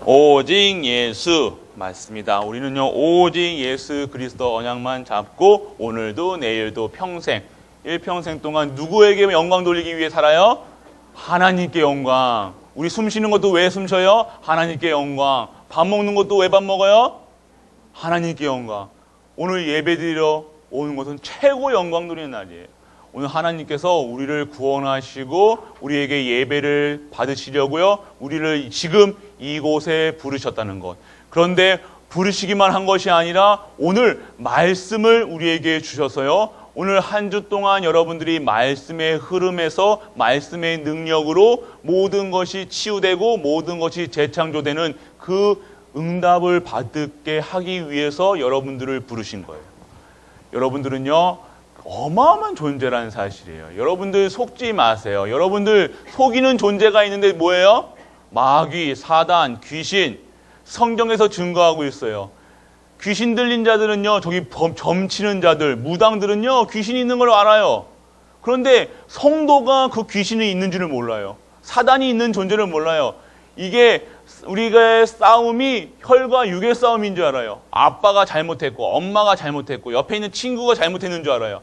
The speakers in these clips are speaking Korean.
오직 예수 맞습니다. 우리는요 오직 예수 그리스도 언약만 잡고 오늘도 내일도 평생 일평생 동안 누구에게 영광 돌리기 위해 살아요? 하나님께 영광. 우리 숨 쉬는 것도 왜 숨 쉬어요? 하나님께 영광. 밥 먹는 것도 왜 밥 먹어요? 하나님께 영광. 오늘 예배드리러 오는 것은 최고 영광 돌리는 날이에요. 오늘 하나님께서 우리를 구원하시고 우리에게 예배를 받으시려고요. 우리를 지금 이곳에 부르셨다는 것. 그런데 부르시기만 한 것이 아니라 오늘 말씀을 우리에게 주셔서요. 오늘 한 주 동안 여러분들이 말씀의 흐름에서 말씀의 능력으로 모든 것이 치유되고 모든 것이 재창조되는 그 응답을 받게 하기 위해서 여러분들을 부르신 거예요. 여러분들은요. 어마어마한 존재라는 사실이에요. 여러분들 속지 마세요. 여러분들 속이는 존재가 있는데 뭐예요? 마귀, 사단, 귀신. 성경에서 증거하고 있어요. 귀신 들린 자들은요, 저기 점치는 자들, 무당들은요, 귀신이 있는 걸 알아요. 그런데 성도가 그 귀신이 있는 줄을 몰라요. 사단이 있는 존재를 몰라요. 이게 우리가 싸움이 혈과 육의 싸움인 줄 알아요. 아빠가 잘못했고, 엄마가 잘못했고, 옆에 있는 친구가 잘못했는 줄 알아요.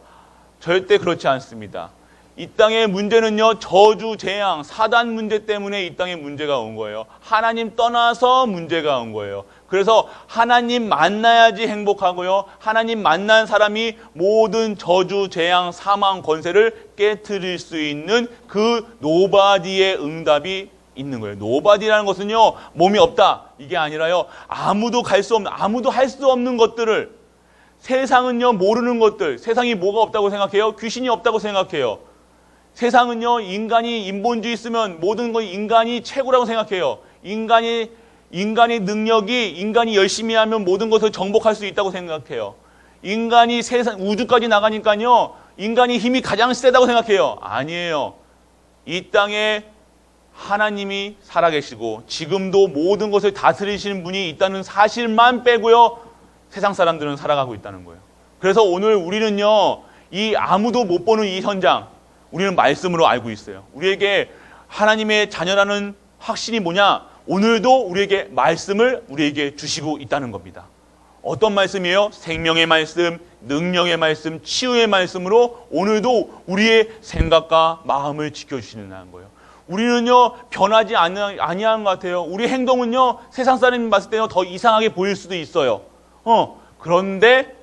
절대 그렇지 않습니다. 이 땅의 문제는요, 저주, 재앙, 사단 문제 때문에 이 땅에 문제가 온 거예요. 하나님 떠나서 문제가 온 거예요. 그래서 하나님 만나야지 행복하고요. 하나님 만난 사람이 모든 저주, 재앙, 사망, 권세를 깨트릴 수 있는 그 노바디의 응답이 있는 거예요. 노바디라는 것은요, 몸이 없다. 이게 아니라요, 아무도 갈 수 없는, 아무도 할 수 없는 것들을 세상은요, 모르는 것들, 세상이 뭐가 없다고 생각해요? 귀신이 없다고 생각해요. 세상은요, 인간이 인본주의 있으면 모든 건 인간이 최고라고 생각해요. 인간의 능력이, 인간이 열심히 하면 모든 것을 정복할 수 있다고 생각해요. 인간이 세상, 우주까지 나가니까요, 인간이 힘이 가장 세다고 생각해요. 아니에요. 이 땅에 하나님이 살아계시고, 지금도 모든 것을 다스리시는 분이 있다는 사실만 빼고요, 세상 사람들은 살아가고 있다는 거예요. 그래서 오늘 우리는요, 이 아무도 못 보는 이 현장, 우리는 말씀으로 알고 있어요. 우리에게 하나님의 자녀라는 확신이 뭐냐? 오늘도 우리에게 말씀을 우리에게 주시고 있다는 겁니다. 어떤 말씀이에요? 생명의 말씀, 능력의 말씀, 치유의 말씀으로 오늘도 우리의 생각과 마음을 지켜주시는 거예요. 우리는요, 변하지 아니한 것 같아요. 우리 행동은요, 세상 사람이 봤을 때는 더 이상하게 보일 수도 있어요. 그런데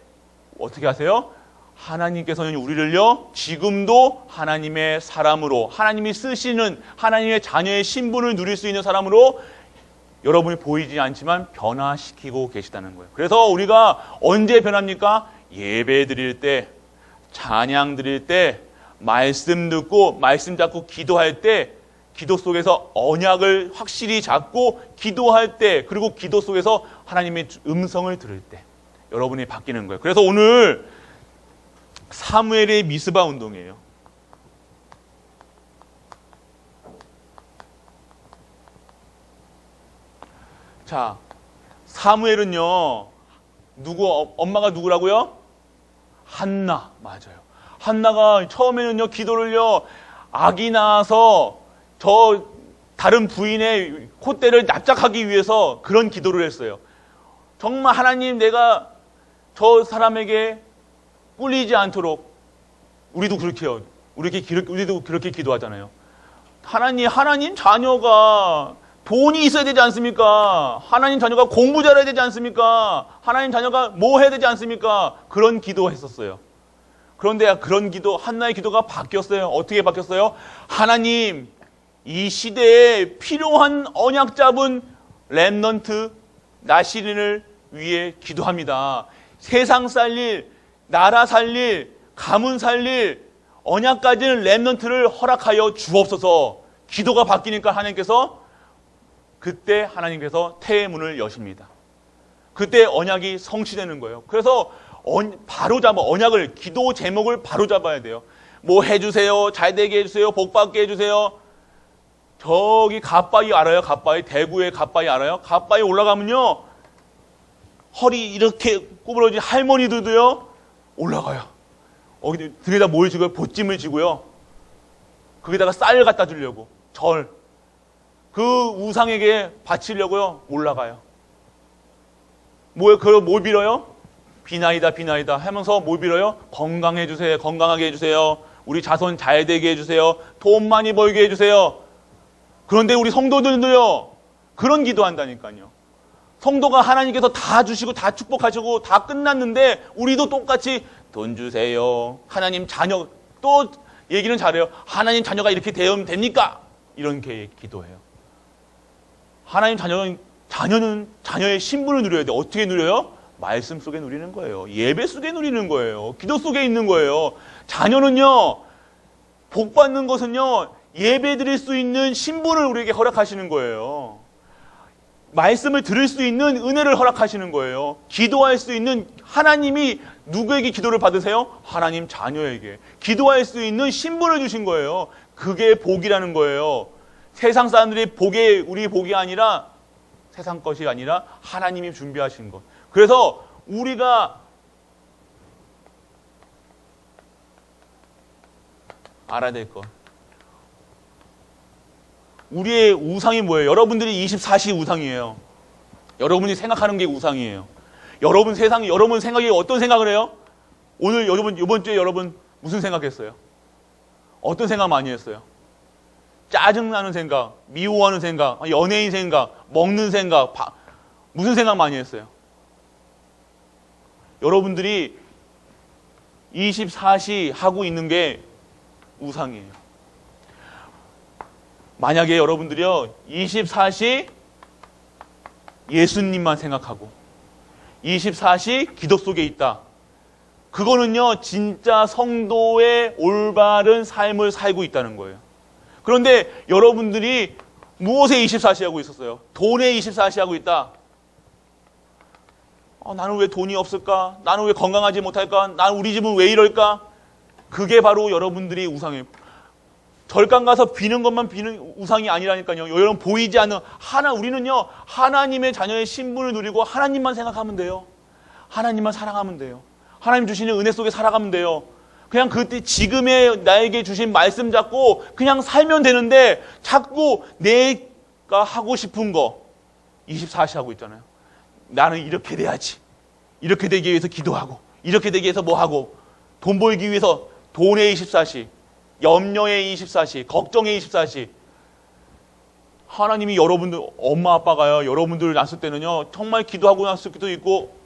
어떻게 하세요? 하나님께서는 우리를요, 지금도 하나님의 사람으로, 하나님이 쓰시는 하나님의 자녀의 신분을 누릴 수 있는 사람으로 여러분이 보이지 않지만 변화시키고 계시다는 거예요. 그래서 우리가 언제 변합니까? 예배 드릴 때, 찬양 드릴 때, 말씀 듣고, 말씀 잡고 기도할 때, 기도 속에서 언약을 확실히 잡고 기도할 때, 그리고 기도 속에서 하나님의 음성을 들을 때 여러분이 바뀌는 거예요. 그래서 오늘 사무엘의 미스바 운동이에요. 자, 사무엘은요, 엄마가 누구라고요? 한나. 맞아요. 한나가 처음에는요, 기도를요, 아기 낳아서 저 다른 부인의 콧대를 납작하기 위해서 그런 기도를 했어요. 정말 하나님, 내가 저 사람에게 꿀리지 않도록, 우리도 그렇게요. 우리도 그렇게 기도하잖아요. 하나님 자녀가 돈이 있어야 되지 않습니까? 하나님 자녀가 공부 잘해야 되지 않습니까? 하나님 자녀가 뭐 해야 되지 않습니까? 그런 기도 했었어요. 그런데 그런 기도, 한나의 기도가 바뀌었어요. 어떻게 바뀌었어요? 하나님, 이 시대에 필요한 언약 잡은 렘넌트 나시린을 위해 기도합니다. 세상 살릴, 나라 살릴, 가문 살릴 언약 가진 렘넌트를 허락하여 주옵소서. 기도가 바뀌니까 그때 하나님께서 태의 문을 여십니다. 그때 언약이 성취되는 거예요. 그래서 언약을, 기도 제목을 바로 잡아야 돼요. 뭐 해주세요, 잘되게 해주세요, 복받게 해주세요. 저기 갓바위 알아요? 갓바위, 대구의 갓바위 알아요? 갓바위 올라가면요, 허리 이렇게 구부러진 할머니들도요 올라가요. 등에다 뭘 지고요? 보찜을 지고요. 거기다가 쌀 갖다 주려고. 절. 그 우상에게 바치려고요 올라가요. 뭘 빌어요? 비나이다 비나이다 하면서 뭘 빌어요? 건강해 주세요. 건강하게 해주세요. 우리 자손 잘 되게 해주세요. 돈 많이 벌게 해주세요. 그런데 우리 성도들도요 그런 기도한다니까요. 성도가 하나님께서 다 주시고 다 축복하시고 다 끝났는데 우리도 똑같이 돈 주세요. 하나님 자녀, 또 얘기는 잘해요. 하나님 자녀가 이렇게 되면 됩니까? 이런 기도해요. 하나님 자녀는 자녀의 신분을 누려야 돼. 어떻게 누려요? 말씀 속에 누리는 거예요. 예배 속에 누리는 거예요. 기도 속에 있는 거예요. 자녀는요, 복 받는 것은요, 예배 드릴 수 있는 신분을 우리에게 허락하시는 거예요. 말씀을 들을 수 있는 은혜를 허락하시는 거예요. 기도할 수 있는, 하나님이 누구에게 기도를 받으세요? 하나님 자녀에게. 기도할 수 있는 신분을 주신 거예요. 그게 복이라는 거예요. 세상 사람들이 우리 복이 아니라, 세상 것이 아니라 하나님이 준비하신 것. 그래서 우리가 알아야 될 것. 우리의 우상이 뭐예요? 여러분들이 24시 우상이에요. 여러분이 생각하는 게 우상이에요. 여러분 생각이 어떤 생각을 해요? 오늘 이번 주에 여러분 무슨 생각했어요? 어떤 생각 많이 했어요? 짜증나는 생각, 미워하는 생각, 연예인 생각, 먹는 생각, 무슨 생각 많이 했어요? 여러분들이 24시 하고 있는 게 우상이에요. 만약에 여러분들이요 24시 예수님만 생각하고 24시 기도 속에 있다. 그거는요 진짜 성도의 올바른 삶을 살고 있다는 거예요. 그런데 여러분들이 무엇에 24시 하고 있었어요? 돈에 24시 하고 있다. 나는 왜 돈이 없을까? 나는 왜 건강하지 못할까? 나는 우리 집은 왜 이럴까? 그게 바로 여러분들이 우상이에요. 절간 가서 비는 것만 비는 우상이 아니라니까요. 여러분 보이지 않는 우리는요 하나님의 자녀의 신분을 누리고 하나님만 생각하면 돼요. 하나님만 사랑하면 돼요. 하나님 주시는 은혜 속에 살아가면 돼요. 그냥 그때 지금의 나에게 주신 말씀 잡고 그냥 살면 되는데 자꾸 내가 하고 싶은 거 24시 하고 있잖아요. 나는 이렇게 돼야지. 이렇게 되기 위해서 기도하고 이렇게 되기 위해서 뭐 하고 돈 벌기 위해서 돈의 24시, 염려의 24시, 걱정의 24시. 하나님이 여러분들, 엄마 아빠가요, 여러분들 낳았을 때는요, 정말 기도하고 났을 때도 있고,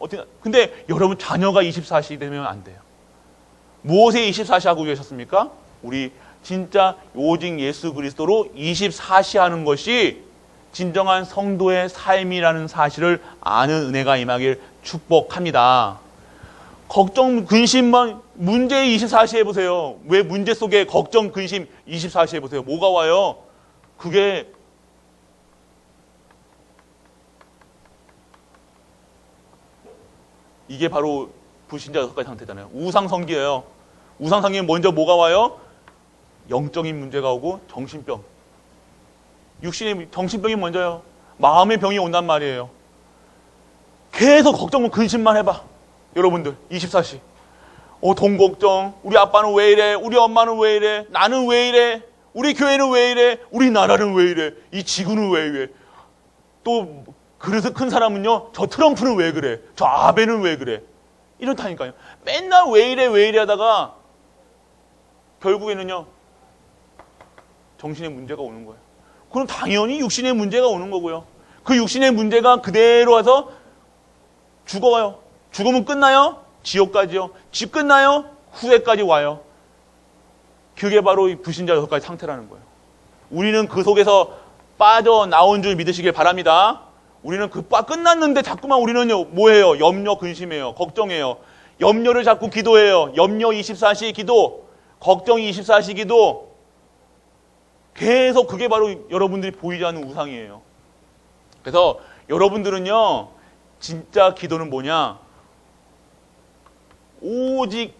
근데 여러분 자녀가 24시 되면 안 돼요. 무엇에 24시 하고 계셨습니까? 우리 진짜 오직 예수 그리스도로 24시 하는 것이 진정한 성도의 삶이라는 사실을 아는 은혜가 임하길 축복합니다. 걱정, 근심만, 문제 24시 해보세요. 왜 문제 속에 걱정, 근심 24시 해보세요. 뭐가 와요? 그게 이게 바로 불신자 6가지 상태잖아요. 우상성기예요. 우상성기는 먼저 뭐가 와요? 영적인 문제가 오고 정신병. 정신병이 먼저요. 마음의 병이 온단 말이에요. 계속 걱정, 근심만 해봐. 여러분들 24시. 돈 걱정. 우리 아빠는 왜 이래? 우리 엄마는 왜 이래? 나는 왜 이래? 우리 교회는 왜 이래? 우리 나라는 왜 이래? 이 지구는 왜 이래? 또 그래서 큰 사람은요. 저 트럼프는 왜 그래? 저 아베는 왜 그래? 이렇다니까요. 맨날 왜 이래 하다가 결국에는요. 정신의 문제가 오는 거예요. 그럼 당연히 육신의 문제가 오는 거고요. 그 육신의 문제가 그대로 와서 죽어요. 죽으면 끝나요? 지옥까지요. 집 끝나요? 후회까지 와요. 그게 바로 이 불신자 6가지 상태라는 거예요. 우리는 그 속에서 빠져나온 줄 믿으시길 바랍니다. 우리는 끝났는데 자꾸만 우리는요, 뭐해요? 염려, 근심해요. 걱정해요. 염려를 자꾸 기도해요. 염려 24시 기도, 걱정 24시 기도. 계속 그게 바로 여러분들이 보이지 않는 우상이에요. 그래서 여러분들은요, 진짜 기도는 뭐냐? 오직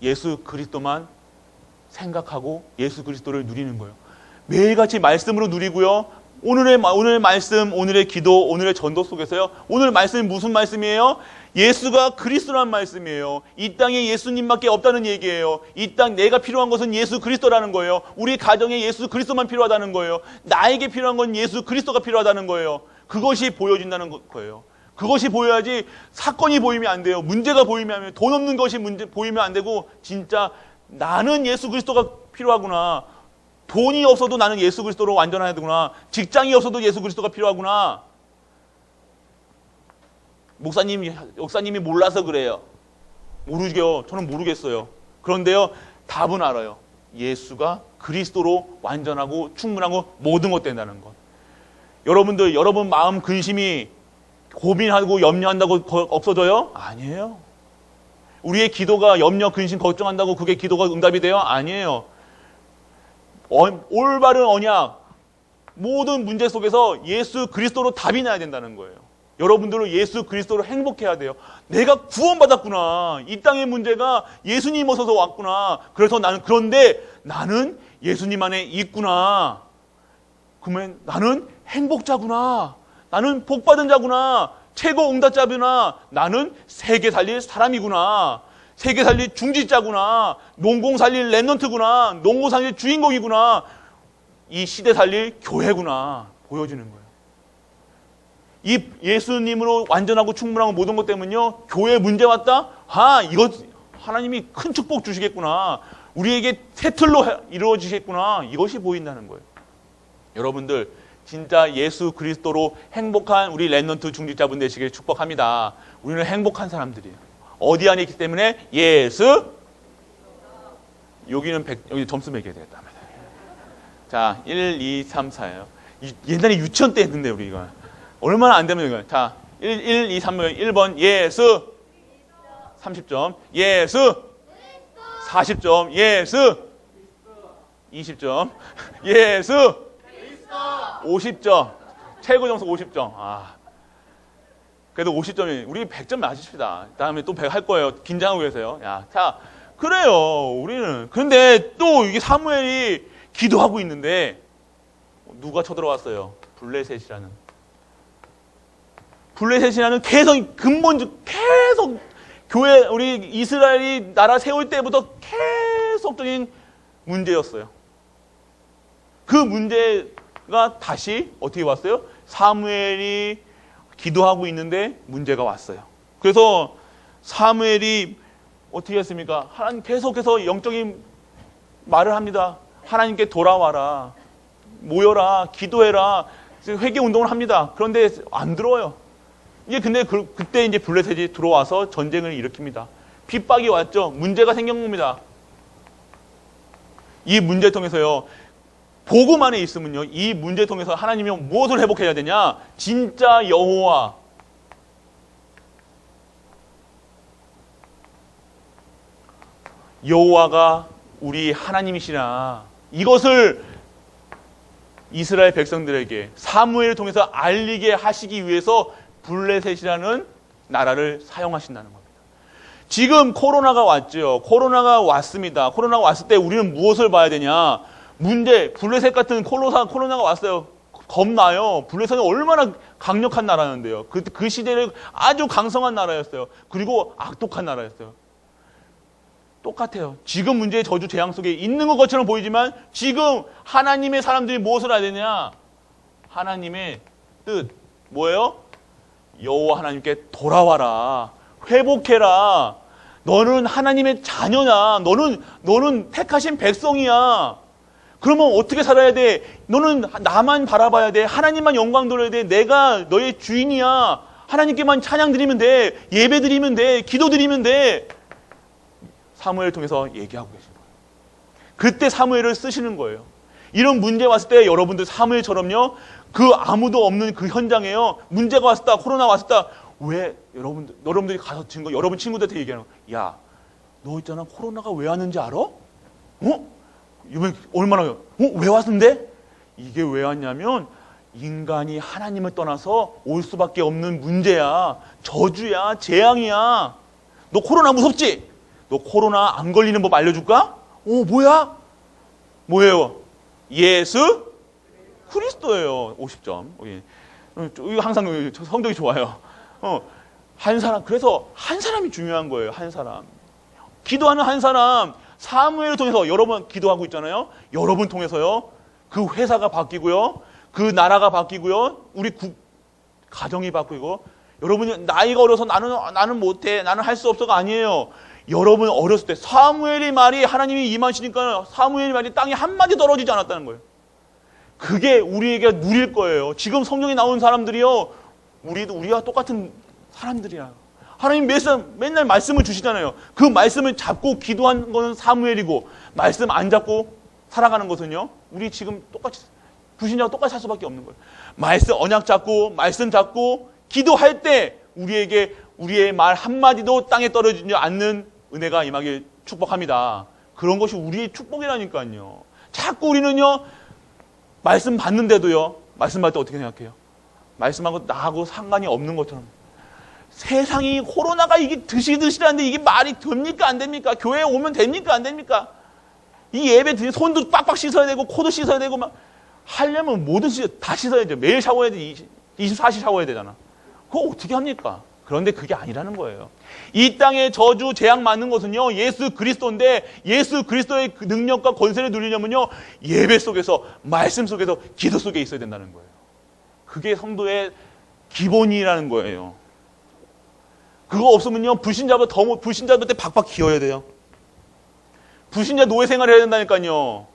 예수 그리스도만 생각하고 예수 그리스도를 누리는 거예요. 매일같이 말씀으로 누리고요. 오늘의 말씀, 오늘의 기도, 오늘의 전도 속에서요. 오늘 말씀이 무슨 말씀이에요? 예수가 그리스도란 말씀이에요. 이 땅에 예수님밖에 없다는 얘기예요. 이 땅 내가 필요한 것은 예수 그리스도라는 거예요. 우리 가정에 예수 그리스도만 필요하다는 거예요. 나에게 필요한 건 예수 그리스도가 필요하다는 거예요. 그것이 보여진다는 거예요. 그것이 보여야지 사건이 보이면 안 돼요. 문제가 보이면 안 돼요. 돈 없는 것이 보이면 안 되고 진짜 나는 예수 그리스도가 필요하구나. 돈이 없어도 나는 예수 그리스도로 완전해야 되구나. 직장이 없어도 예수 그리스도가 필요하구나. 목사님이 몰라서 그래요. 모르죠. 저는 모르겠어요. 그런데요, 답은 알아요. 예수가 그리스도로 완전하고 충분하고 모든 것 된다는 것. 여러분 마음 근심이 고민하고 염려한다고 없어져요? 아니에요. 우리의 기도가 염려, 근심, 걱정한다고 그게 기도가 응답이 돼요? 아니에요. 올바른 언약, 모든 문제 속에서 예수 그리스도로 답이 나야 된다는 거예요. 여러분들은 예수 그리스도로 행복해야 돼요. 내가 구원받았구나. 이 땅의 문제가 예수님 오셔서 왔구나. 그런데 나는 예수님 안에 있구나. 그러면 나는 행복자구나. 나는 복받은 자구나. 최고 응답자구나. 나는 세계 살릴 사람이구나. 세계 살릴 중지자구나. 농공 살릴 랩넌트구나. 농고 살릴 주인공이구나. 이 시대 살릴 교회구나. 보여주는 거예요. 이 예수님으로 완전하고 충분하고 모든 것 때문에요. 교회 문제 왔다? 이거 하나님이 큰 축복 주시겠구나. 우리에게 새 틀로 이루어지겠구나. 이것이 보인다는 거예요. 여러분들 진짜 예수 그리스도로 행복한 우리 랩넌트 중직자분 되시길 축복합니다. 우리는 행복한 사람들이에요. 어디 안에 있기 때문에 예수. 여기 점수 매겨야 되겠다. 자, 1, 2, 3, 4예요. 옛날에 유치원 때 했는데 우리 이거 얼마나 안 되면 이거. 자, 1, 2, 3, 1번 예수 30점, 예수 40점, 예수 20점, 예수 50점, 최고 점수 50점. 그래도 50점이 우리 100점 맞으십시다. 다음에 또 100 할 거예요. 긴장하고 계세요. 자, 그래요. 우리는. 근데 또 이게 사무엘이 기도하고 있는데 누가 쳐들어왔어요? 블레셋이라는 계속 교회 우리 이스라엘이 나라 세울 때부터 계속적인 문제였어요. 그 문제가 다시 어떻게 왔어요? 사무엘이 기도하고 있는데 문제가 왔어요. 그래서 사무엘이 어떻게 했습니까? 하나님 계속해서 영적인 말을 합니다. 하나님께 돌아와라. 모여라. 기도해라. 회개 운동을 합니다. 그런데 안 들어요. 근데 그때 이제 블레셋이 들어와서 전쟁을 일으킵니다. 핍박이 왔죠. 문제가 생긴 겁니다. 이 문제 통해서요. 복음 안에 있으면요. 이 문제 통해서 하나님이 무엇을 회복해야 되냐? 진짜 여호와가 우리 하나님이시라. 이것을 이스라엘 백성들에게 사무엘을 통해서 알리게 하시기 위해서 블레셋이라는 나라를 사용하신다는 겁니다. 지금 코로나가 왔죠. 코로나가 왔습니다. 코로나가 왔을 때 우리는 무엇을 봐야 되냐? 블레셋 같은 코로나가 왔어요. 겁나요. 블레셋은 얼마나 강력한 나라였는데요. 그 시대에 아주 강성한 나라였어요. 그리고 악독한 나라였어요. 똑같아요. 지금 문제의 저주 재앙 속에 있는 것처럼 보이지만 지금 하나님의 사람들이 무엇을 해야 되냐? 하나님의 뜻 뭐예요? 여호와 하나님께 돌아와라. 회복해라. 너는 하나님의 자녀냐. 너는 택하신 백성이야. 그러면 어떻게 살아야 돼? 너는 나만 바라봐야 돼. 하나님만 영광 돌려야 돼. 내가 너의 주인이야. 하나님께만 찬양 드리면 돼. 예배 드리면 돼. 기도 드리면 돼. 사무엘을 통해서 얘기하고 계신 거예요. 그때 사무엘을 쓰시는 거예요. 이런 문제 왔을 때 여러분들 사무엘처럼요. 그 아무도 없는 그 현장에요. 문제가 왔었다. 코로나 왔었다. 왜 여러분들이 가서 여러분 친구들한테 얘기하는 거야. 야, 너 있잖아. 코로나가 왜 왔는지 알아? 이번에 얼마나 왜 왔는데? 이게 왜 왔냐면 인간이 하나님을 떠나서 올 수밖에 없는 문제야. 저주야. 재앙이야. 너 코로나 무섭지? 너 코로나 안 걸리는 법 알려줄까? 뭐야? 뭐예요? 예수 그리스도예요. 50점. 이거 항상 성적이 좋아요. 한 사람, 그래서 한 사람이 중요한 거예요. 한 사람. 기도하는 한 사람, 사무엘을 통해서 여러분 기도하고 있잖아요. 여러분 통해서요. 그 회사가 바뀌고요. 그 나라가 바뀌고요. 우리 가정이 바뀌고. 여러분이 나이가 어려서 나는 못해. 나는 할 수 없어가 아니에요. 여러분 어렸을 때 사무엘의 말이 하나님이 임하시니까 사무엘의 말이 땅에 한마디 떨어지지 않았다는 거예요. 그게 우리에게 누릴 거예요. 지금 성경에 나온 사람들이요. 우리와 똑같은 사람들이야. 하나님 맨날 말씀을 주시잖아요. 그 말씀을 잡고 기도한 거는 사무엘이고 말씀 안 잡고 살아가는 것은요. 우리 지금 똑같이 불신자와 똑같이 할 수밖에 없는 거예요. 말씀 언약 잡고 말씀 잡고 기도할 때 우리에게 우리의 말 한마디도 땅에 떨어지지 않는 은혜가 임하길 축복합니다. 그런 것이 우리의 축복이라니까요. 자꾸 우리는요. 말씀 받는데도요. 말씀 받을 때 어떻게 생각해요? 말씀하고 나하고 상관이 없는 것처럼. 세상이 코로나가 이게 드시드시라는데 이게 말이 됩니까? 안 됩니까? 교회에 오면 됩니까? 안 됩니까? 이 예배 드리면 손도 빡빡 씻어야 되고 코도 씻어야 되고 막 하려면 뭐든 다 씻어야죠. 매일 샤워해야 돼. 24시 샤워해야 되잖아. 그거 어떻게 합니까? 그런데 그게 아니라는 거예요. 이 땅에 저주 재앙 맞는 것은요. 예수 그리스도인데 예수 그리스도의 그 능력과 권세를 누리려면요. 예배 속에서 말씀 속에서 기도 속에 있어야 된다는 거예요. 그게 성도의 기본이라는 거예요. 그거 없으면요. 불신자한테 박박 기어야 돼요. 불신자 노예 생활을 해야 된다니까요.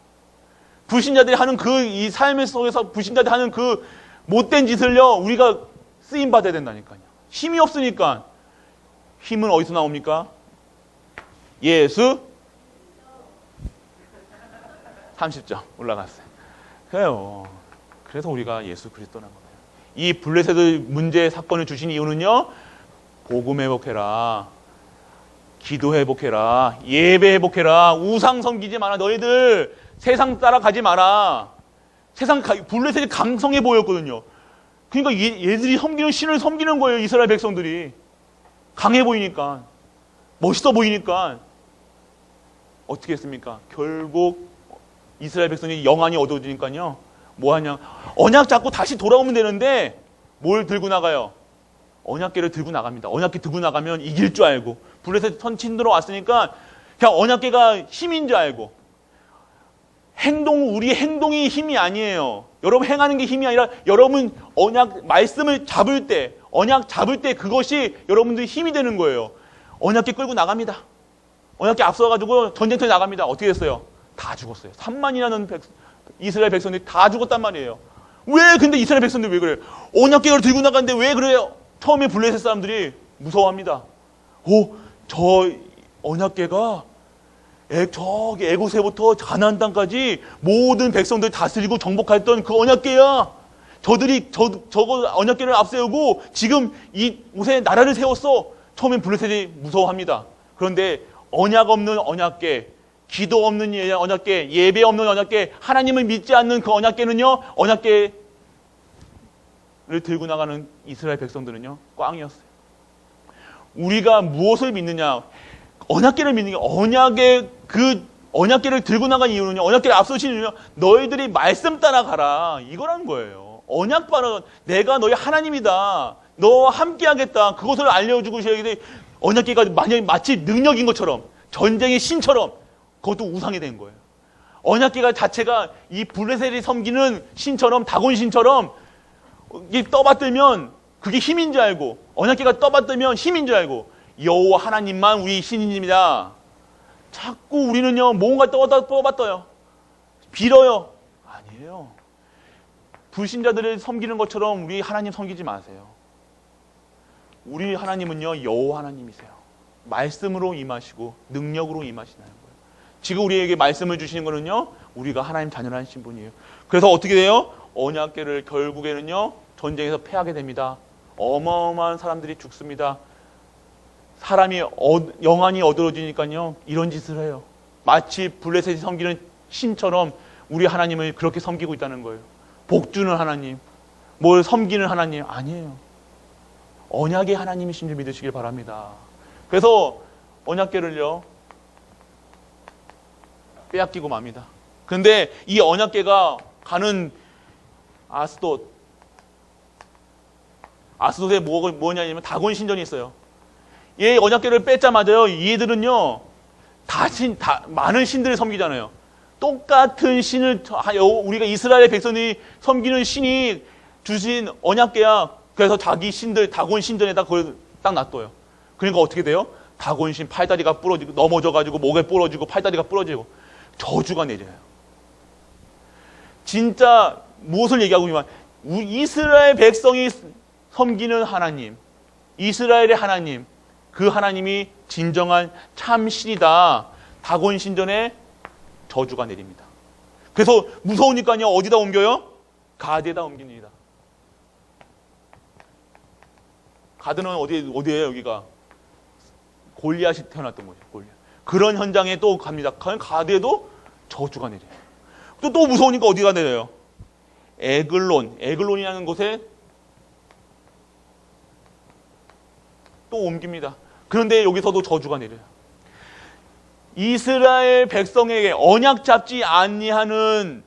불신자들이 하는 이 삶의 속에서 불신자들이 하는 그 못된 짓을요. 우리가 쓰임 받아야 된다니까요. 힘이 없으니까. 힘은 어디서 나옵니까? 예수 30점 올라갔어요. 그래요. 그래서 우리가 예수 그리스도라는 거예요. 이 블레셋의 문제 사건을 주신 이유는요. 복음 회복해라. 기도 회복해라. 예배 회복해라. 우상 섬기지 마라. 너희들 세상 따라가지 마라. 블레셋이 강성해 보였거든요. 그러니까 얘들이 섬기는 신을 섬기는 거예요. 이스라엘 백성들이. 강해 보이니까. 멋있어 보이니까. 어떻게 했습니까? 결국 이스라엘 백성이 영안이 어두워지니까요. 뭐하냐. 언약 잡고 다시 돌아오면 되는데 뭘 들고 나가요? 언약궤를 들고 나갑니다. 언약궤 들고 나가면 이길 줄 알고. 블레셋 선친들어 왔으니까 그냥 언약궤가 힘인 줄 알고. 우리 행동이 힘이 아니에요. 여러분 행하는 게 힘이 아니라 여러분 말씀을 잡을 때, 언약 잡을 때 그것이 여러분들이 힘이 되는 거예요. 언약궤 끌고 나갑니다. 언약궤 앞서가지고 전쟁터에 나갑니다. 어떻게 됐어요? 다 죽었어요. 3만이라는 이스라엘 백성들이 다 죽었단 말이에요. 왜 근데 이스라엘 백성들이 왜 그래요? 언약궤를 들고 나갔는데 왜 그래요? 처음에 블레셋 사람들이 무서워합니다. 저 언약궤가 저기 애굽에서부터 가나안 땅까지 모든 백성들 다스리고 정복했던 그 언약궤야. 저들이 저거 언약궤를 앞세우고 지금 이 곳에 나라를 세웠어. 처음엔 블레셋이 무서워합니다. 그런데 언약 없는 언약궤, 기도 없는 언약궤, 예배 없는 언약궤, 하나님을 믿지 않는 그 언약궤는요. 언약궤를 들고 나가는 이스라엘 백성들은요. 꽝이었어요. 우리가 무엇을 믿느냐? 언약궤를 믿는 게 언약궤를 들고 나간 이유는요. 언약궤를 앞서신 이유는요. 너희들이 말씀 따라가라. 이거라는 거예요. 언약 바로 내가 너희 하나님이다. 너와 함께하겠다. 그것을 알려주고 시작했는데 언약궤가 마치 능력인 것처럼 전쟁의 신처럼 그것도 우상이 된 거예요. 언약궤가 자체가 이 블레셋이 섬기는 신처럼 다곤신처럼 떠받들면 그게 힘인 줄 알고 언약궤가 떠받들면 힘인 줄 알고 여호와 하나님만 우리 신입니다. 자꾸 우리는요 뭔가 떠받들어요. 빌어요. 아니에요. 불신자들을 섬기는 것처럼 우리 하나님 섬기지 마세요. 우리 하나님은요 여호와 하나님이세요. 말씀으로 임하시고 능력으로 임하시는 거예요. 지금 우리에게 말씀을 주시는 거는요 우리가 하나님 자녀라는 신분이에요. 그래서 어떻게 돼요? 언약궤를 결국에는요 전쟁에서 패하게 됩니다. 어마어마한 사람들이 죽습니다. 사람이 영안이 어두워지니까요 이런 짓을 해요. 마치 블레셋이 섬기는 신처럼 우리 하나님을 그렇게 섬기고 있다는 거예요. 복주는 하나님, 뭘 섬기는 하나님 아니에요. 언약의 하나님이신 줄 믿으시길 바랍니다. 그래서 언약궤를요 빼앗기고 맙니다. 그런데 이 언약궤가 가는 아스돗에 뭐냐면 다곤 신전이 있어요. 얘 언약궤를 뺐자마자요, 얘들은요 많은 신들을 섬기잖아요. 똑같은 신을 우리가 이스라엘 백성이 섬기는 신이 주신 언약궤야. 그래서 자기 신들 다곤 신전에다 그걸 딱 놔둬요. 그러니까 어떻게 돼요? 다곤 신 팔다리가 부러지고 넘어져가지고 목에 부러지고 팔다리가 부러지고 저주가 내려요. 진짜 무엇을 얘기하고 있냐면 이스라엘 백성이 섬기는 하나님, 이스라엘의 하나님, 그 하나님이 진정한 참 신이다. 다곤 신전에 저주가 내립니다. 그래서 무서우니까요, 어디다 옮겨요? 가드에다 옮깁니다. 가드는 어디예요, 여기가? 골리앗이 태어났던 거죠, 골리앗. 그런 현장에 또 갑니다. 가드에도 저주가 내려요. 또 무서우니까 어디가 내려요? 에글론이라는 곳에 또 옮깁니다. 그런데 여기서도 저주가 내려요. 이스라엘 백성에게 언약 잡지 아니하는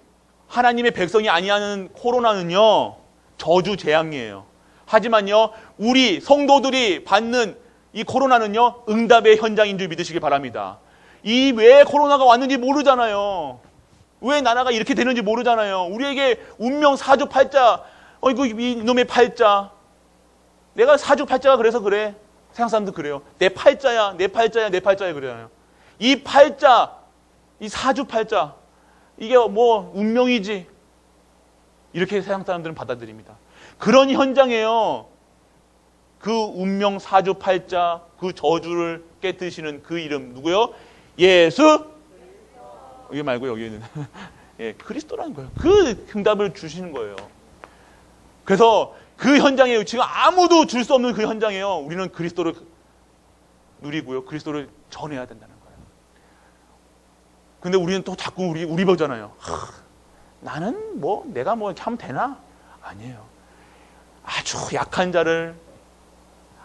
하나님의 백성이 아니하는 코로나는요, 저주 재앙이에요. 하지만요, 우리 성도들이 받는 이 코로나는요, 응답의 현장인 줄 믿으시길 바랍니다. 이 왜 코로나가 왔는지 모르잖아요. 왜 나라가 이렇게 되는지 모르잖아요. 우리에게 운명 사주팔자, 이놈의 팔자. 내가 사주팔자가 그래서 그래. 세상 사람들 그래요. 내 팔자야 그래요. 이 팔자, 이 사주팔자, 이게 뭐 운명이지. 이렇게 세상 사람들은 받아들입니다. 그런 현장에요, 그 운명 사주팔자, 그 저주를 깨뜨리시는 그 이름 누구요? 예수? 여기 말고 여기는 예, 그리스도라는 거예요. 그 응답을 주시는 거예요. 그래서 그 현장에 지금 아무도 줄 수 없는 그 현장에요, 우리는 그리스도를 누리고요, 그리스도를 전해야 된다는 거예요. 근데 우리는 또 자꾸 우리 보잖아요. 나는 내가 이렇게 하면 되나? 아니에요. 아주 약한 자를,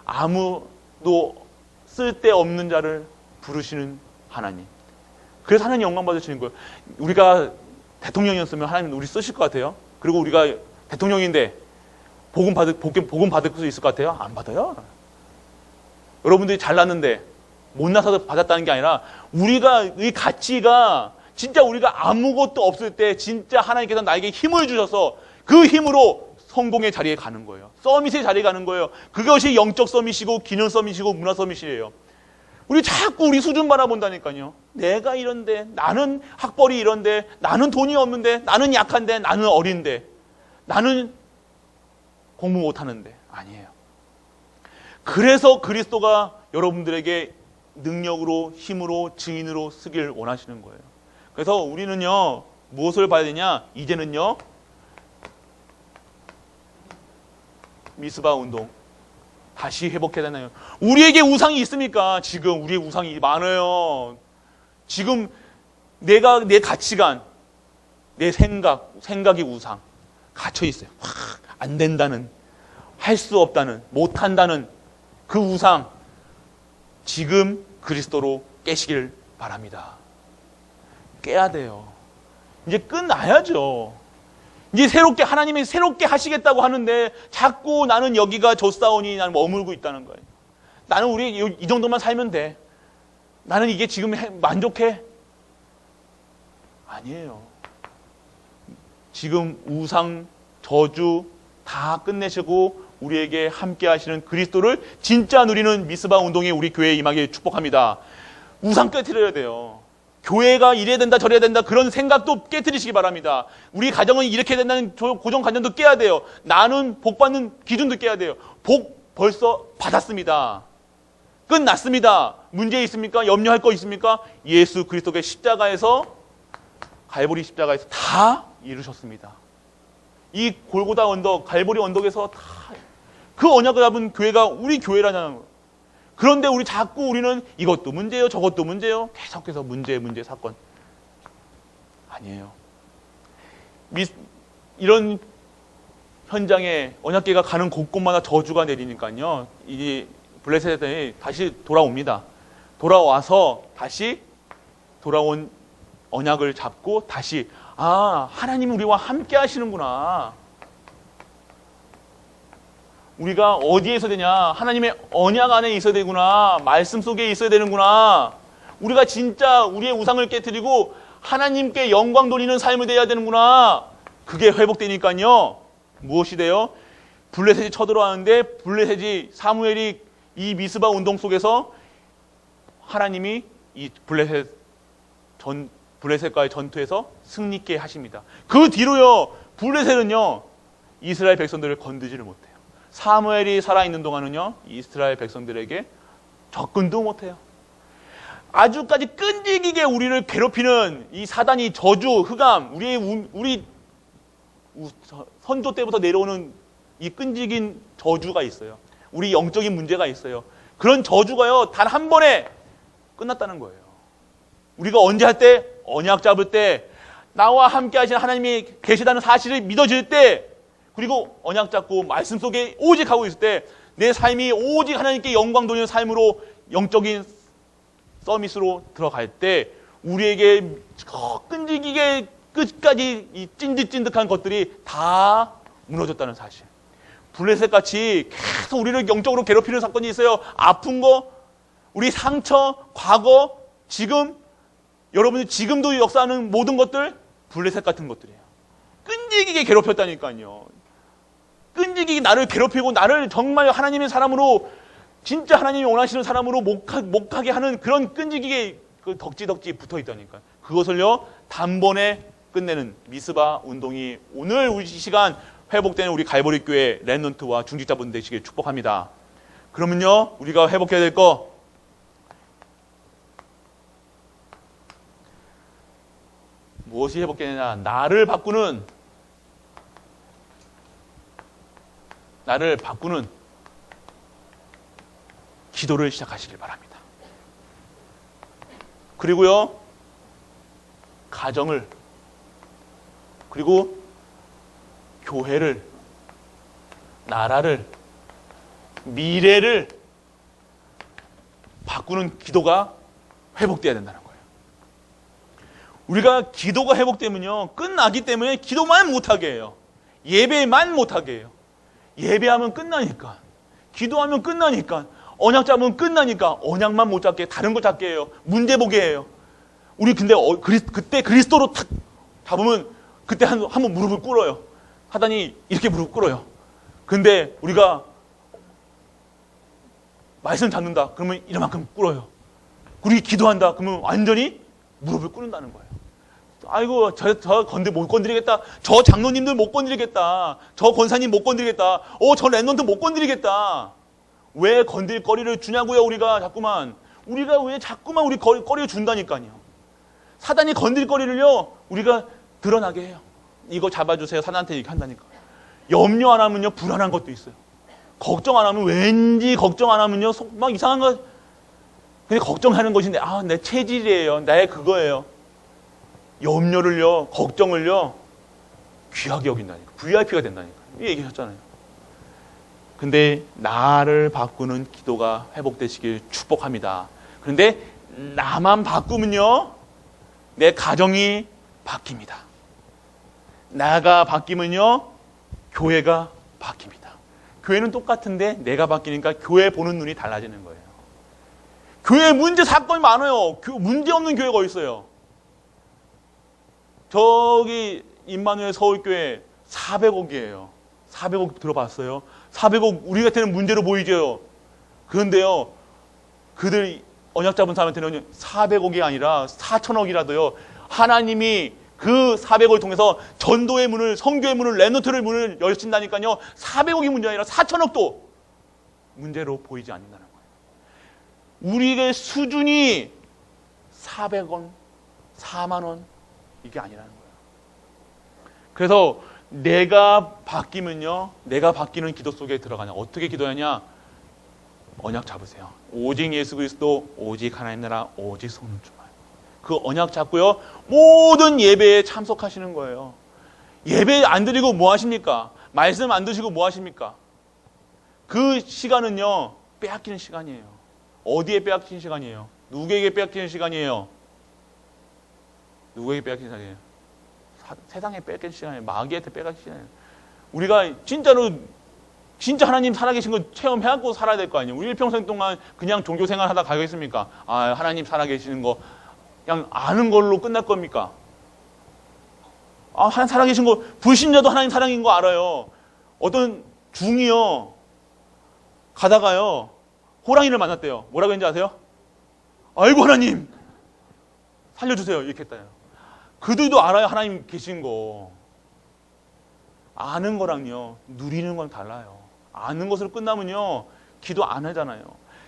아무도 쓸데없는 자를 부르시는 하나님. 그래서 하나님 영광 받으시는 거예요. 우리가 대통령이었으면 하나님 우리 쓰실 것 같아요? 그리고 우리가 대통령인데 복음 받을 수 있을 것 같아요? 안 받아요. 여러분들이 잘났는데 못나서 받았다는 게 아니라 우리가 이 가치가 진짜 우리가 아무것도 없을 때 진짜 하나님께서 나에게 힘을 주셔서 그 힘으로 성공의 자리에 가는 거예요. 서밋의 자리에 가는 거예요. 그것이 영적 서밋이고 기능 서밋이고 문화 서밋이에요. 우리 자꾸 우리 수준 바라본다니까요. 내가 이런데, 나는 학벌이 이런데, 나는 돈이 없는데, 나는 약한데, 나는 어린데, 나는 공부 못하는데. 아니에요. 그래서 그리스도가 여러분들에게 능력으로, 힘으로, 증인으로 쓰길 원하시는 거예요. 그래서 우리는요, 무엇을 봐야 되냐? 이제는요, 미스바 운동 다시 회복해야 되나요? 우리에게 우상이 있습니까? 지금 우리의 우상이 많아요. 지금 내 가치관, 내 생각이 우상 갇혀 있어요. 안 된다는, 할 수 없다는, 못한다는 그 우상, 지금 그리스도로 깨시길 바랍니다. 깨야 돼요. 이제 끝나야죠. 이제 하나님이 새롭게 하시겠다고 하는데 자꾸 나는 여기가 좋사오니 나는 머물고 있다는 거예요. 나는 우리 이 정도만 살면 돼. 나는 이게 지금 만족해. 아니에요. 지금 우상, 저주 다 끝내시고 우리에게 함께 하시는 그리스도를 진짜 누리는 미스바 운동에 우리 교회에 임하게 축복합니다. 우상 깨트려야 돼요. 교회가 이래야 된다 저래야 된다 그런 생각도 깨트리시기 바랍니다. 우리 가정은 이렇게 된다는 고정관념도 깨야 돼요. 나는 복 받는 기준도 깨야 돼요. 복 벌써 받았습니다. 끝났습니다. 문제 있습니까? 염려할 거 있습니까? 예수 그리스도의 십자가에서, 갈보리 십자가에서 다 이루셨습니다. 이 골고다 언덕, 갈보리 언덕에서 다 그 언약을 잡은 교회가 우리 교회라는 거예요. 그런데 우리는 이것도 문제예요, 저것도 문제예요. 계속해서 문제 사건. 아니에요. 이런 현장에 언약궤가 가는 곳곳마다 저주가 내리니까요. 이 블레셋이 다시 돌아옵니다. 돌아와서 다시 돌아온 언약을 잡고 다시 하나님이 우리와 함께 하시는구나. 우리가 어디에 있어야 되냐? 하나님의 언약 안에 있어야 되구나. 말씀 속에 있어야 되는구나. 우리가 진짜 우리의 우상을 깨뜨리고 하나님께 영광 돌리는 삶을 돼야 되는구나. 그게 회복되니까요. 무엇이 돼요? 블레셋이 쳐들어왔는데 블레셋이 사무엘이 이 미스바 운동 속에서 하나님이 이 블레셋과의 전투에서 승리케 하십니다. 그 뒤로요. 블레셋은요. 이스라엘 백성들을 건드지를 못해요. 사무엘이 살아있는 동안은요. 이스라엘 백성들에게 접근도 못해요. 아주까지 끈질기게 우리를 괴롭히는 이 사단이 저주, 흑암, 우리 선조 때부터 내려오는 이 끈질긴 저주가 있어요. 우리 영적인 문제가 있어요. 그런 저주가요. 단 한 번에 끝났다는 거예요. 우리가 언제 할 때? 언약 잡을 때, 나와 함께 하신 하나님이 계시다는 사실을 믿어질 때, 그리고 언약 잡고 말씀 속에 오직 하고 있을 때, 내 삶이 오직 하나님께 영광 돌리는 삶으로 영적인 서밋으로 들어갈 때 우리에게 끈질기게 끝까지 이 찐득찐득한 것들이 다 무너졌다는 사실. 블레셋같이 계속 우리를 영적으로 괴롭히는 사건이 있어요. 아픈 거, 우리 상처, 과거, 지금, 여러분이 지금도 역사하는 모든 것들 블레셋 같은 것들이에요. 끈질기게 괴롭혔다니까요. 끈질기게 나를 괴롭히고 나를 정말 하나님의 사람으로, 진짜 하나님이 원하시는 사람으로 못 가게 하는 그런 끈질기게 그 덕지덕지 붙어 있다니까. 그것을요 단번에 끝내는 미스바 운동이 오늘 우리 시간 회복되는 우리 갈보리 교회 렘넌트와 중직자분 되시길 축복합니다. 그러면요 우리가 회복해야 될 거, 무엇이 회복되느냐? 나를 바꾸는 기도를 시작하시길 바랍니다. 그리고요, 가정을, 그리고 교회를, 나라를, 미래를 바꾸는 기도가 회복돼야 된다는 거예요. 우리가 기도가 회복되면요, 끝나기 때문에 기도만 못하게 해요. 예배만 못하게 해요. 예배하면 끝나니까, 기도하면 끝나니까, 언약 잡으면 끝나니까 언약만 못 잡게 다른 거 잡게 해요. 문제 보게 해요. 우리 근데 그때 그리스도로 탁 잡으면 그때 한번 무릎을 꿇어요. 하다니 이렇게 무릎 꿇어요. 근데 우리가 말씀 잡는다 그러면 이만큼 꿇어요. 우리 기도한다 그러면 완전히 무릎을 꿇는다는 거예요. 아이고 저 못 건드리겠다. 저 장로님들 못 건드리겠다. 저 권사님 못 건드리겠다. 저 렘넌트 못 건드리겠다. 왜 건들 거리를 주냐고요, 우리가 자꾸만. 우리가 왜 자꾸만 우리 거리를 준다니까요. 사단이 건들 거리를요, 우리가 드러나게 해요. 이거 잡아주세요. 사단한테 이렇게 한다니까. 염려 안 하면요, 불안한 것도 있어요. 걱정 안 하면, 왠지 걱정 안 하면요, 막 이상한 거. 근데 걱정하는 것인데, 내 체질이에요. 나의 그거예요. 염려를요, 걱정을요, 귀하게 여긴다니까. VIP가 된다니까. 이 얘기하셨잖아요. 근데 나를 바꾸는 기도가 회복되시길 축복합니다. 그런데 나만 바꾸면요, 내 가정이 바뀝니다. 나가 바뀌면요, 교회가 바뀝니다. 교회는 똑같은데 내가 바뀌니까 교회 보는 눈이 달라지는 거예요. 교회에 문제 사건이 많아요. 문제 없는 교회가 어디 있어요? 저기 임마누엘 서울교회 400억이에요. 400억 들어봤어요? 400억 우리 같은 문제로 보이죠. 그런데요, 그들 언약 잡은 사람한테는 400억이 아니라 4천억이라도요, 하나님이 그 400억을 통해서 전도의 문을, 선교의 문을, 렘넌트의 문을 여신다니까요. 400억이 문제 아니라 4천억도 문제로 보이지 않는다는 거예요. 우리의 수준이 400원, 4만 원 이게 아니라는 거예요. 그래서 내가 바뀌면요, 내가 바뀌는 기도 속에 들어가냐. 어떻게 기도하냐? 언약 잡으세요. 오직 예수 그리스도, 오직 하나님 나라, 오직 성령 충만. 그 언약 잡고요, 모든 예배에 참석하시는 거예요. 예배 안 드리고 뭐 하십니까? 말씀 안 드시고 뭐 하십니까? 그 시간은요, 빼앗기는 시간이에요. 어디에 빼앗기는 시간이에요? 누구에게 빼앗기는 시간이에요? 누구에게 빼앗기는 시간이에요? 세상에 뺏길 시간이에요. 마귀한테 빼앗길 시간이에요. 우리가 진짜로 진짜 하나님 살아계신 거 체험해갖고 살아야 될 거 아니에요. 우리 일평생 동안 그냥 종교생활 하다 가겠습니까? 아, 하나님 살아계시는 거 그냥 아는 걸로 끝날 겁니까? 아, 하나님 살아계신 거, 불신자도 하나님 살아계신 거 알아요. 어떤 중이요, 가다가요, 호랑이를 만났대요. 뭐라고 했는지 아세요? 아이고, 하나님, 살려주세요. 이렇게 했다요. 그들도 알아요, 하나님 계신 거. 아는 거랑요, 누리는 건 달라요. 아는 것으로 끝나면요, 기도 안 하잖아요.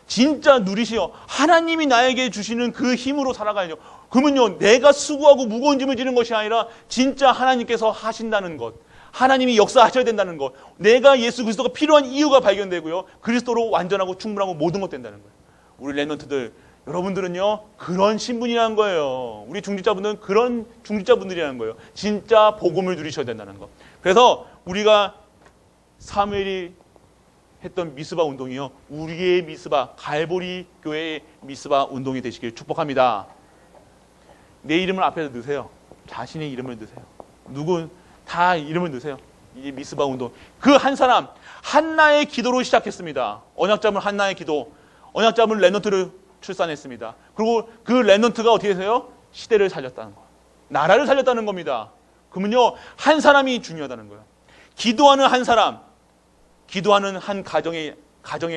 진짜 누리시오. 하나님이 나에게 주시는 그 힘으로 살아가야죠. 그러면요, 내가 수고하고 무거운 짐을 지는 것이 아니라 진짜 하나님께서 하신다는 것, 하나님이 역사하셔야 된다는 것, 내가 예수 그리스도가 필요한 이유가 발견되고요, 그리스도로 완전하고 충분하고 모든 것 된다는 거예요. 우리 랩런트들, 여러분들은요, 그런 신분이라는 거예요. 우리 중직자분들은 그런 중직자분들이라는 거예요. 진짜 복음을 누리셔야 된다는 거. 그래서 우리가 사무엘이 했던 미스바 운동이요, 우리의 미스바, 갈보리 교회의 미스바 운동이 되시길 축복합니다. 내 이름을 앞에서 넣으세요. 자신의 이름을 넣으세요. 누군 다 이름을 넣으세요. 이 미스바 운동. 그 한 사람, 한나의 기도로 시작했습니다. 언약 잡은 한나의 기도. 언약 잡은 랩런트를 출산했습니다. 그리고 그 랩런트가 어떻게 해서요? 시대를 살렸다는 거. 나라를 살렸다는 겁니다. 그러면요, 한 사람이 중요하다는 거예요. 기도하는 한 사람, 기도하는 한 가정의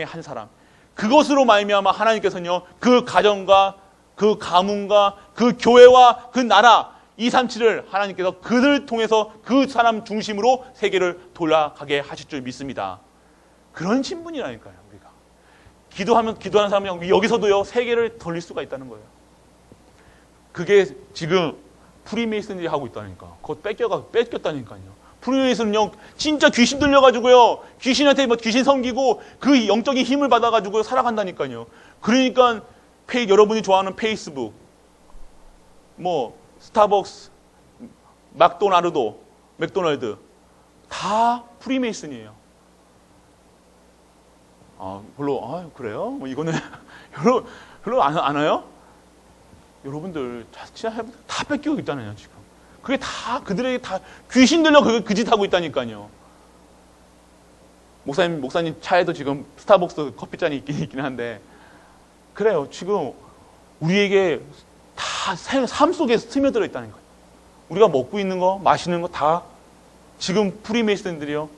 한 사람. 그것으로 말미암아 하나님께서는요, 그 가정과 그 가문과 그 교회와 그 나라, 237을 하나님께서 그들을 통해서 그 사람 중심으로 세계를 돌아가게 하실 줄 믿습니다. 그런 신분이라니까요, 우리가. 기도하는 사람은 여기서도요, 세계를 돌릴 수가 있다는 거예요. 그게 지금 프리메이슨들이 하고 있다니까. 그것 뺏겼다니까요. 프리메이슨은요, 진짜 귀신 들려가지고요, 귀신한테 귀신 섬기고 그 영적인 힘을 받아가지고 살아간다니까요. 그러니까 여러분이 좋아하는 페이스북, 스타벅스, 맥도날드 다 프리메이슨이에요. 그래요? 이거는 별로 안 와요? 여러분들 진짜 다 뺏기고 있잖아요, 지금. 그게 다 그들에게 다 귀신 들려 그 짓 하고 있다니까요. 목사님 차에도 지금 스타벅스 커피잔이 있긴 한데, 그래요. 지금 우리에게 다 삶 속에 스며들어 있다는 거예요. 우리가 먹고 있는 거, 마시는 거 다 지금 프리메이슨들이요,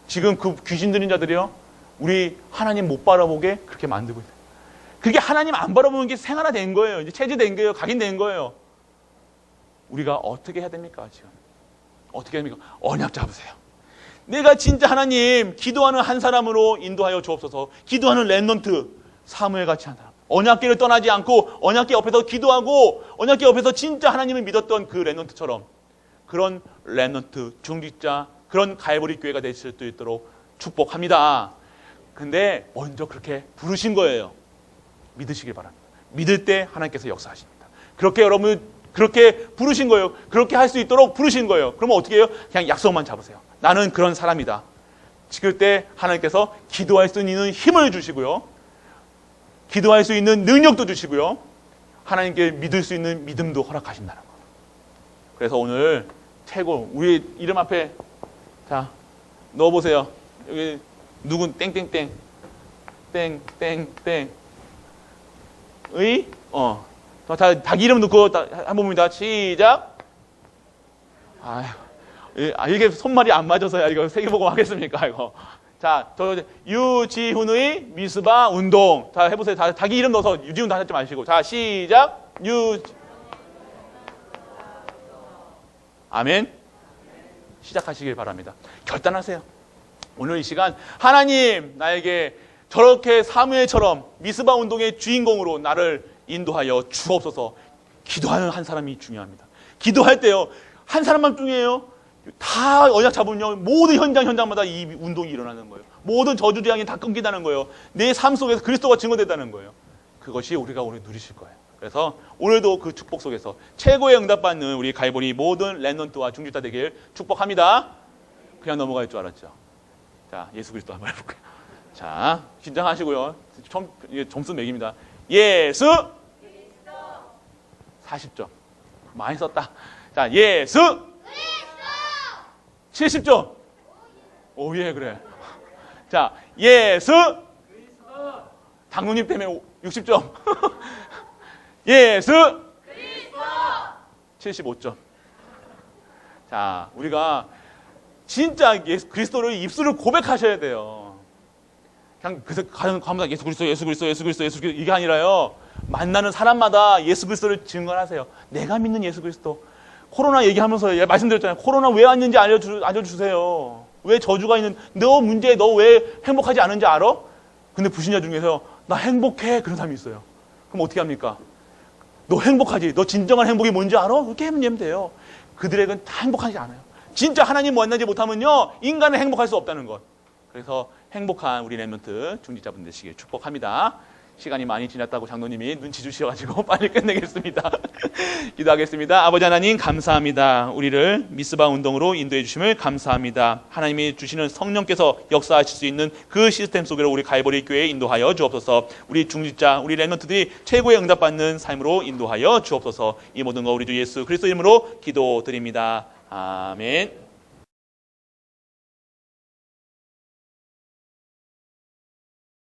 지금 그 귀신 들린 자들이요, 우리 하나님 못 바라보게 그렇게 만들고 있어요. 그게 하나님 안 바라보는 게 생활화된 거예요. 이제 체제된 거예요. 각인된 거예요. 우리가 어떻게 해야 됩니까, 지금? 어떻게 해야 됩니까? 언약 잡으세요. 내가 진짜 하나님 기도하는 한 사람으로 인도하여 주옵소서. 기도하는 랩런트, 사무엘 같이 한 사람. 언약궤를 떠나지 않고 언약궤 옆에서 기도하고 언약궤 옆에서 진짜 하나님을 믿었던 그 랩런트처럼, 그런 랩런트, 중직자, 그런 갈보리 교회가 될 수 있도록 축복합니다. 근데 먼저 그렇게 부르신 거예요. 믿으시길 바랍니다. 믿을 때 하나님께서 역사하십니다. 그렇게 여러분, 그렇게 부르신 거예요. 그렇게 할 수 있도록 부르신 거예요. 그러면 어떻게 해요? 그냥 약속만 잡으세요. 나는 그런 사람이다. 지킬 때 하나님께서 기도할 수 있는 힘을 주시고요, 기도할 수 있는 능력도 주시고요, 하나님께 믿을 수 있는 믿음도 허락하신다는 거예요. 그래서 오늘 최고, 우리 이름 앞에 자 넣어보세요. 여기 누군 땡땡땡 땡땡땡 의 자기 이름 넣고 한 번입니다. 시작. 이게 손말이 안 맞아서야 이거 세계복음 하겠습니까, 이거. 자, 유지훈의 미스바 운동. 자, 해보세요. 자기 이름 넣어서 유지훈 다 하지 마시고. 자, 시작. 아멘. 시작하시길 바랍니다. 결단하세요. 오늘 이 시간, 하나님 나에게 저렇게 사무엘처럼 미스바 운동의 주인공으로 나를 인도하여 주옵소서. 기도하는 한 사람이 중요합니다. 기도할 때요, 한 사람만 중요해요. 다 언약 잡으면요, 모든 현장마다 이 운동이 일어나는 거예요. 모든 저주재앙이 다 끊긴다는 거예요. 내 삶 속에서 그리스도가 증거된다는 거예요. 그것이 우리가 오늘 누리실 거예요. 그래서 오늘도 그 축복 속에서 최고의 응답받는 우리 갈보리 모든 랩런트와 중직자 되길 축복합니다. 그냥 넘어갈 줄 알았죠. 자, 예수 그리스도 한번 해볼까요? 자, 긴장하시고요. 점수 매깁니다. 예수 40점. 많이 썼다. 자, 예수 70점. 오, 예, 그래. 자, 예수. 장로님 때문에 60점. 예수. 75점. 자, 우리가 진짜 예수 그리스도를 입술을 고백하셔야 돼요. 그냥 그래서 가면서 예수 그리스도, 예수 그리스도, 예수 그리스도, 예수 그리스도 이게 아니라요. 만나는 사람마다 예수 그리스도를 증언하세요. 내가 믿는 예수 그리스도. 코로나 얘기하면서 말씀드렸잖아요. 코로나 왜 왔는지 알려주세요. 왜 저주가 있는, 너 문제, 너 왜 행복하지 않은지 알아? 근데 불신자 중에서 나 행복해. 그런 사람이 있어요. 그럼 어떻게 합니까? 너 행복하지? 너 진정한 행복이 뭔지 알아? 그렇게 하면 돼요. 그들에게는 다 행복하지 않아요. 진짜 하나님 만나지 못하면요, 인간은 행복할 수 없다는 것. 그래서 행복한 우리 렘넌트 중직자분 되시길 축복합니다. 시간이 많이 지났다고 장로님이 눈치 주셔가지고 빨리 끝내겠습니다. 기도하겠습니다. 아버지 하나님 감사합니다. 우리를 미스바 운동으로 인도해 주심을 감사합니다. 하나님이 주시는 성령께서 역사하실 수 있는 그 시스템 속으로 우리 갈보리 교회에 인도하여 주옵소서. 우리 중직자, 우리 렘넌트들이 최고의 응답받는 삶으로 인도하여 주옵소서. 이 모든 거 우리 주 예수 그리스도 이름으로 기도드립니다. 아멘.